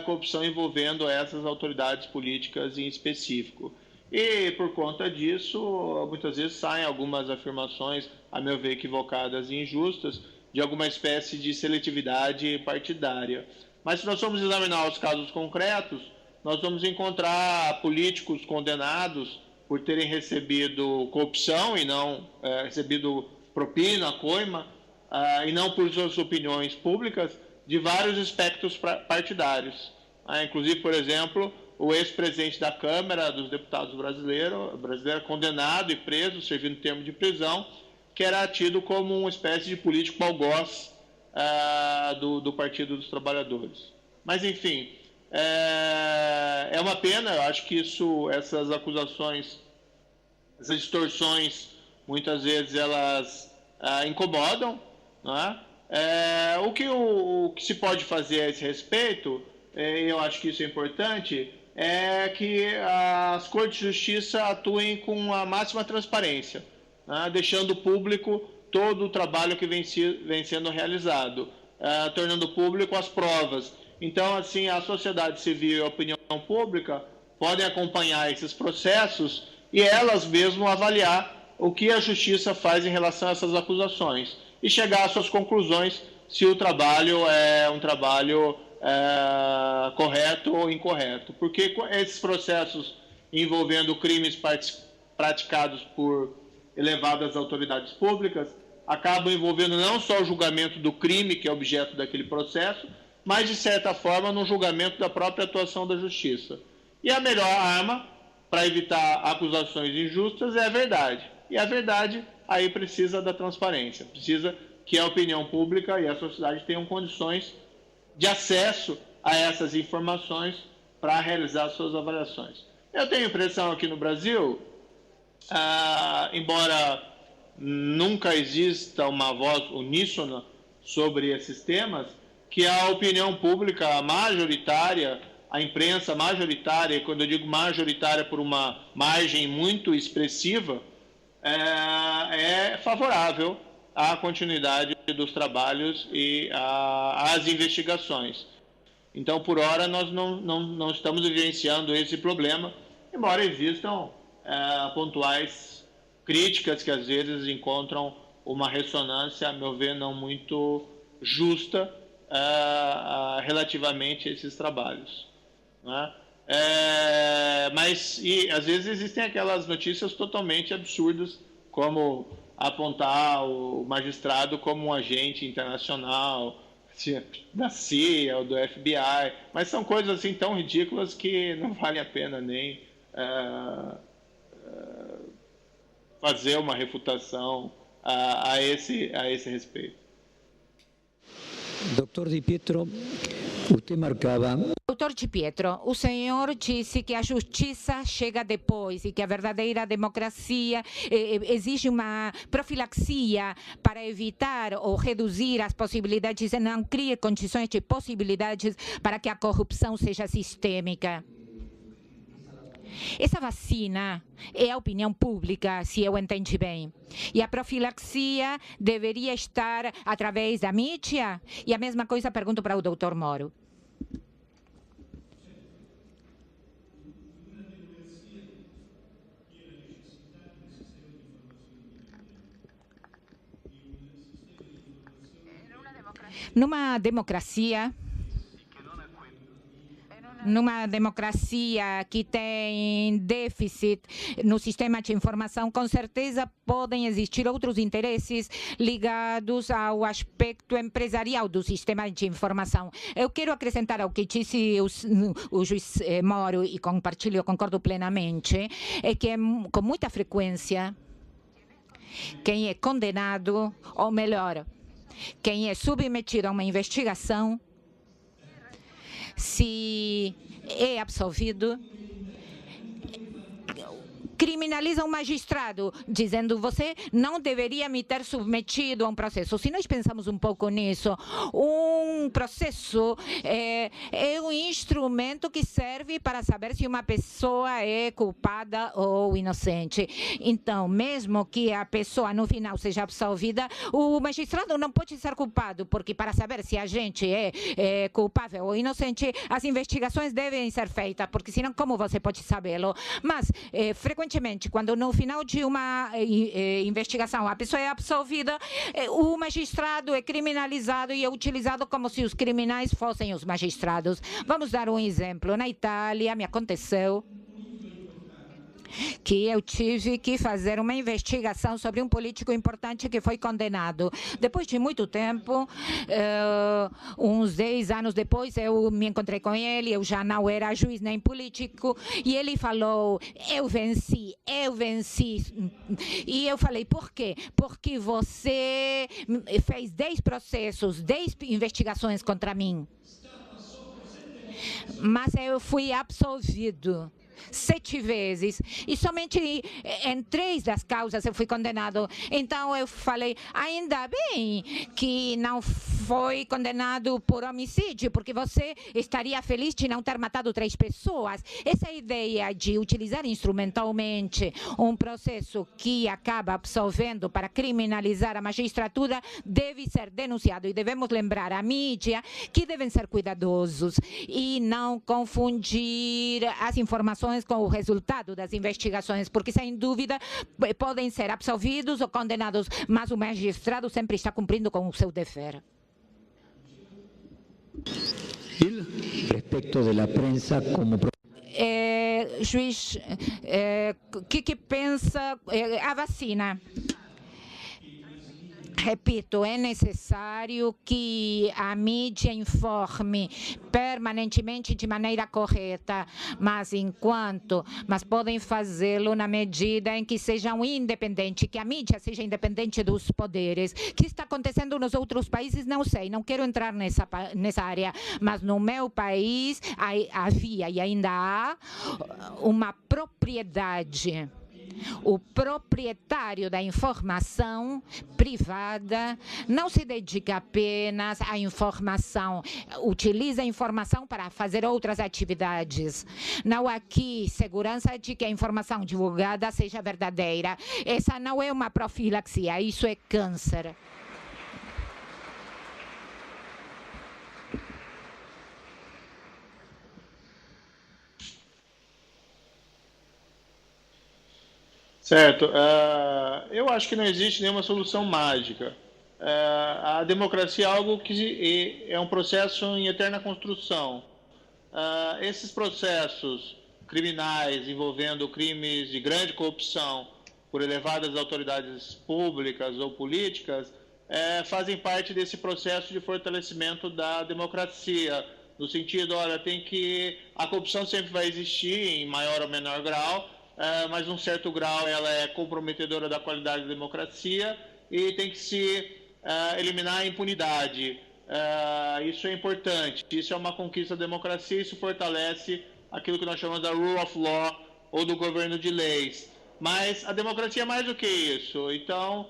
corrupção envolvendo essas autoridades políticas em específico. E por conta disso, muitas vezes saem algumas afirmações, a meu ver, equivocadas e injustas, de alguma espécie de seletividade partidária. Mas se nós formos examinar os casos concretos, nós vamos encontrar políticos condenados por terem recebido corrupção e não recebido propina, coima, e não por suas opiniões públicas, de vários espectros partidários. Inclusive, por exemplo, o ex-presidente da Câmara dos Deputados brasileiro condenado e preso, servindo termo de prisão, que era tido como uma espécie de político algoz do Partido dos Trabalhadores. Mas, enfim, é uma pena. Eu acho que essas acusações, essas distorções, muitas vezes elas incomodam, não é? O que se pode fazer a esse respeito, eu acho que isso é importante, é que as Cortes de Justiça atuem com a máxima transparência, né, deixando público todo o trabalho que vem sendo realizado, tornando público as provas. Então, assim, a sociedade civil e a opinião pública podem acompanhar esses processos e elas mesmas avaliar o que a Justiça faz em relação a essas acusações e chegar às suas conclusões se o trabalho é um trabalho correto ou incorreto. Porque esses processos envolvendo crimes praticados por elevadas autoridades públicas acabam envolvendo não só o julgamento do crime, que é objeto daquele processo, mas, de certa forma, no julgamento da própria atuação da Justiça. E a melhor arma para evitar acusações injustas é a verdade. E a verdade aí precisa da transparência, precisa que a opinião pública e a sociedade tenham condições de acesso a essas informações para realizar suas avaliações. Eu tenho a impressão aqui no Brasil, embora nunca exista uma voz uníssona sobre esses temas, que a opinião pública majoritária, a imprensa majoritária, e quando eu digo majoritária por uma margem muito expressiva, é favorável à continuidade dos trabalhos e às investigações. Então, por hora, nós não estamos vivenciando esse problema, embora existam pontuais críticas que, às vezes, encontram uma ressonância, a meu ver, não muito justa relativamente a esses trabalhos, né? Mas, às vezes, existem aquelas notícias totalmente absurdas, como apontar o magistrado como um agente internacional da CIA ou do FBI, mas são coisas assim tão ridículas que não vale a pena nem fazer uma refutação a esse respeito. Doutor Di Pietro, você marcava... Doutor Di Pietro, o senhor disse que a justiça chega depois e que a verdadeira democracia exige uma profilaxia para evitar ou reduzir as possibilidades e não cria condições de possibilidades para que a corrupção seja sistêmica. Essa vacina é a opinião pública, se eu entendi bem. E a profilaxia deveria estar através da mídia? E a mesma coisa pergunto para o doutor Moro. Numa democracia que tem déficit no sistema de informação, com certeza podem existir outros interesses ligados ao aspecto empresarial do sistema de informação. Eu quero acrescentar ao que disse o juiz Moro, e concordo plenamente, é que com muita frequência quem é condenado, ou melhor, quem é submetido a uma investigação, se é absolvido, criminaliza um magistrado, dizendo você não deveria me ter submetido a um processo. Se nós pensamos um pouco nisso, um processo é um instrumento que serve para saber se uma pessoa é culpada ou inocente. Então, mesmo que a pessoa no final seja absolvida, o magistrado não pode ser culpado, porque para saber se a gente é culpável ou inocente, as investigações devem ser feitas, porque senão como você pode sabê-lo? Mas, frequentemente, quando no final de uma investigação a pessoa é absolvida, o magistrado é criminalizado e é utilizado como se os criminais fossem os magistrados. Vamos dar um exemplo. Na Itália, me aconteceu que eu tive que fazer uma investigação sobre um político importante que foi condenado. Depois de muito tempo, uns 10 anos depois, eu me encontrei com ele, eu já não era juiz nem político, e ele falou, eu venci. E eu falei, por quê? Porque você fez 10 processos, 10 investigações contra mim. Mas eu fui absolvido 7 vezes, e somente em 3 das causas eu fui condenado. Então eu falei, ainda bem que não foi condenado por homicídio, porque você estaria feliz de não ter matado 3 pessoas. Essa ideia de utilizar instrumentalmente um processo que acaba absolvendo para criminalizar a magistratura deve ser denunciado, e devemos lembrar à mídia que devem ser cuidadosos e não confundir as informações com o resultado das investigações, porque sem dúvida podem ser absolvidos ou condenados, mas o magistrado sempre está cumprindo com o seu dever. Respecto de la prensa como juiz, que pensa a vacina? Repito, é necessário que a mídia informe permanentemente de maneira correta, mas podem fazê-lo na medida em que sejam independentes, que a mídia seja independente dos poderes. O que está acontecendo nos outros países, não sei, não quero entrar nessa área, mas no meu país havia e ainda há uma propriedade. O proprietário da informação privada não se dedica apenas à informação, utiliza a informação para fazer outras atividades. Não há aqui segurança de que a informação divulgada seja verdadeira. Essa não é uma profilaxia, isso é câncer. Certo. Eu acho que não existe nenhuma solução mágica. A democracia é algo que é um processo em eterna construção. Esses processos criminais envolvendo crimes de grande corrupção por elevadas autoridades públicas ou políticas fazem parte desse processo de fortalecimento da democracia, no sentido, olha, a corrupção sempre vai existir em maior ou menor grau, mas num certo grau ela é comprometedora da qualidade da democracia e tem que se eliminar a impunidade. Isso é importante, isso é uma conquista da democracia, isso fortalece aquilo que nós chamamos da rule of law ou do governo de leis. Mas a democracia é mais do que isso. Então,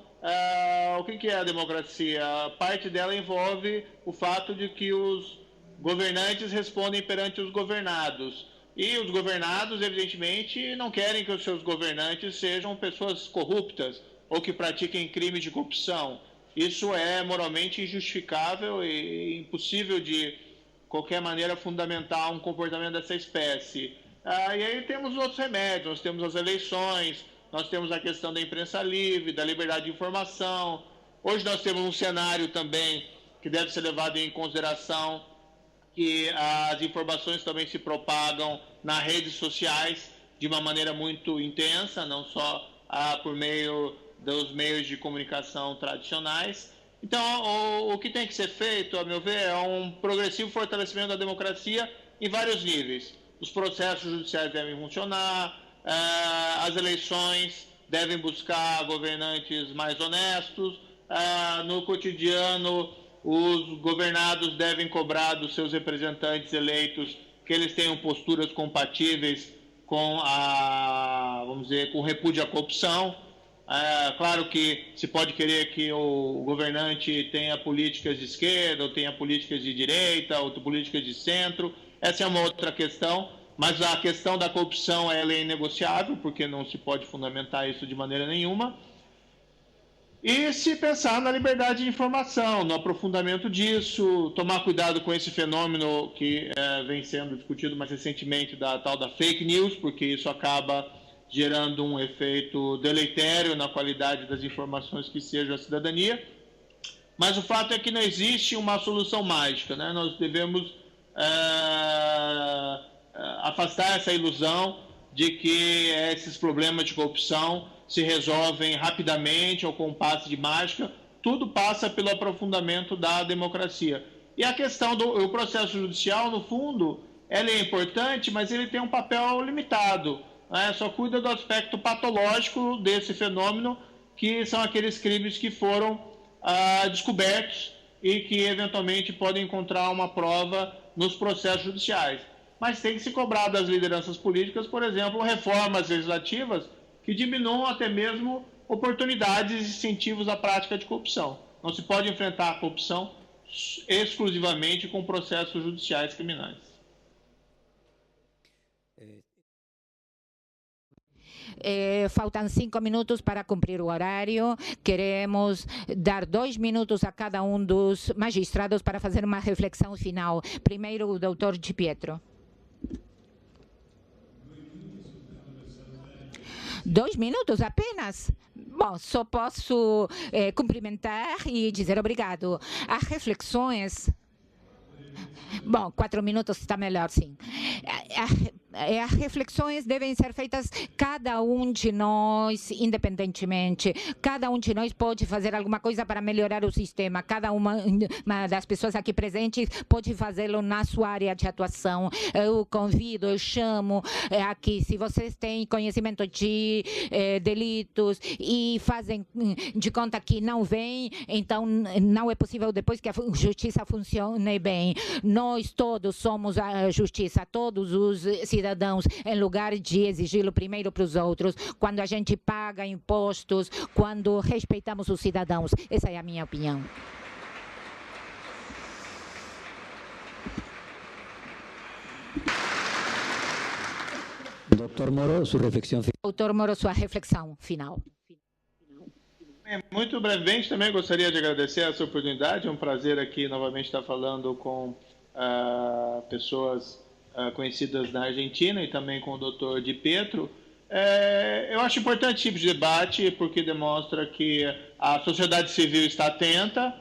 o que é a democracia? Parte dela envolve o fato de que os governantes respondem perante os governados. E os governados, evidentemente, não querem que os seus governantes sejam pessoas corruptas ou que pratiquem crimes de corrupção. Isso é moralmente injustificável e impossível de qualquer maneira fundamentar um comportamento dessa espécie. E aí temos outros remédios, nós temos as eleições, nós temos a questão da imprensa livre, da liberdade de informação. Hoje nós temos um cenário também que deve ser levado em consideração, que as informações também se propagam nas redes sociais de uma maneira muito intensa, não só por meio dos meios de comunicação tradicionais. Então, o que tem que ser feito, a meu ver, é um progressivo fortalecimento da democracia em vários níveis. Os processos judiciais devem funcionar, as eleições devem buscar governantes mais honestos, no cotidiano os governados devem cobrar dos seus representantes eleitos que eles tenham posturas compatíveis com vamos dizer, com repúdio à corrupção. Claro que se pode querer que o governante tenha políticas de esquerda, ou tenha políticas de direita, ou políticas de centro. Essa é uma outra questão, mas a questão da corrupção ela é inegociável, porque não se pode fundamentar isso de maneira nenhuma. E se pensar na liberdade de informação, no aprofundamento disso, tomar cuidado com esse fenômeno que vem sendo discutido mais recentemente, da tal da fake news, porque isso acaba gerando um efeito deletério na qualidade das informações que sejam à cidadania. Mas o fato é que não existe uma solução mágica, né? Nós devemos afastar essa ilusão de que esses problemas de corrupção se resolvem rapidamente ou com um passe de mágica. Tudo passa pelo aprofundamento da democracia. E a questão do processo judicial, no fundo, ele é importante, mas ele tem um papel limitado. Só cuida do aspecto patológico desse fenômeno, que são aqueles crimes que foram descobertos e que, eventualmente, podem encontrar uma prova nos processos judiciais. Mas tem que se cobrar das lideranças políticas, por exemplo, reformas legislativas que diminuam até mesmo oportunidades e incentivos à prática de corrupção. Não se pode enfrentar a corrupção exclusivamente com processos judiciais criminais. Faltam 5 minutos para cumprir o horário. Queremos dar 2 minutos a cada um dos magistrados para fazer uma reflexão final. Primeiro, o doutor Di Pietro. 2 minutos apenas? Bom, só posso cumprimentar e dizer obrigado. As reflexões... Bom, 4 minutos está melhor, sim. As reflexões devem ser feitas cada um de nós, independentemente. Cada um de nós pode fazer alguma coisa para melhorar o sistema. Cada uma das pessoas aqui presentes pode fazê-lo na sua área de atuação. Eu convido, eu chamo aqui, se vocês têm conhecimento de delitos e fazem de conta que não vêm, então não é possível depois que a justiça funcione bem. Nós todos somos a justiça, todos os cidadãos, em lugar de exigi-lo primeiro para os outros, quando a gente paga impostos, quando respeitamos os cidadãos. Essa é a minha opinião. Doutor Moro, sua reflexão final. Doutor Moro, sua reflexão final. Muito brevemente, também gostaria de agradecer essa oportunidade. É um prazer aqui novamente estar falando com pessoas conhecidas na Argentina e também com o doutor Di Pietro. Eu acho importante esse tipo de debate porque demonstra que a sociedade civil está atenta.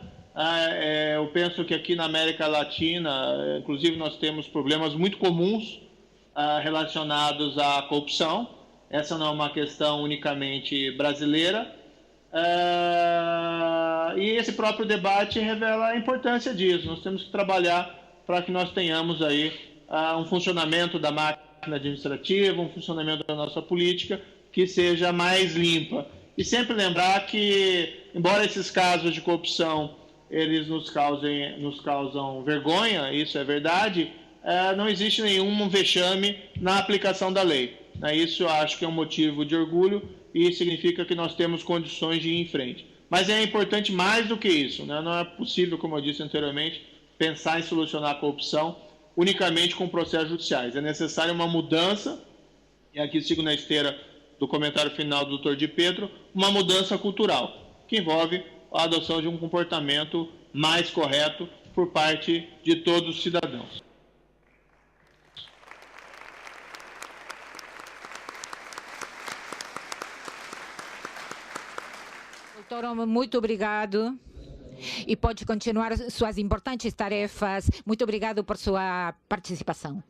Eu penso que aqui na América Latina, inclusive, nós temos problemas muito comuns relacionados à corrupção. Essa não é uma questão unicamente brasileira. E esse próprio debate revela a importância disso. Nós temos que trabalhar para que nós tenhamos aí um funcionamento da máquina administrativa, um funcionamento da nossa política que seja mais limpa. E sempre lembrar que, embora esses casos de corrupção eles nos causam vergonha, isso é verdade, não existe nenhum vexame na aplicação da lei. Isso eu acho que é um motivo de orgulho e significa que nós temos condições de ir em frente. Mas é importante mais do que isso, né? Não é possível, como eu disse anteriormente, pensar em solucionar a corrupção unicamente com processos judiciais. É necessária uma mudança, e aqui sigo na esteira do comentário final do Dr. Di Pietro, uma mudança cultural, que envolve a adoção de um comportamento mais correto por parte de todos os cidadãos. Doutor, muito obrigado. E pode continuar suas importantes tarefas. Muito obrigado por sua participação.